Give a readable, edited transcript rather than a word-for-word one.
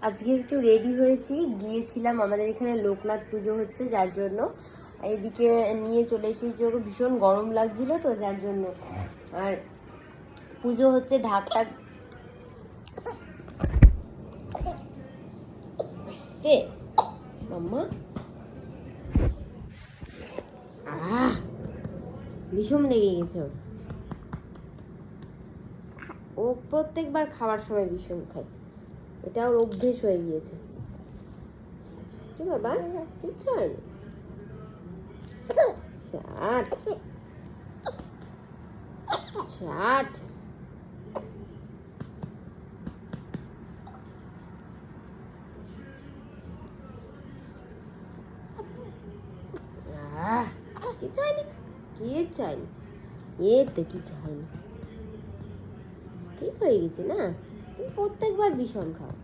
আজকে একটু রেডি হয়েছি, গিয়েছিলাম আমাদের এখানে লোকনাথ পুজো হচ্ছে যার জন্য। এদিকে নিয়ে চলে এসেছি, ওকে ভীষণ গরম লাগছিল তো যার জন্য। আর পুজো হচ্ছে ঢাকটা মাম্মা ভীষণ লেগে গেছে ওর। ও প্রত্যেকবার খাওয়ার সময় ভীষণ খায়, এটা ওর অভ্যেস হয়ে গিয়েছে। কি বাবা কিচ্ছু হয়নি। ষাট ষাট কিছু হয়নি, কিচ্ছু হয়নি, এর তো কিছু হয়নি, ঠিক হয়ে গেছে না? তুমি প্রত্যেকবার ভীষণ খাও।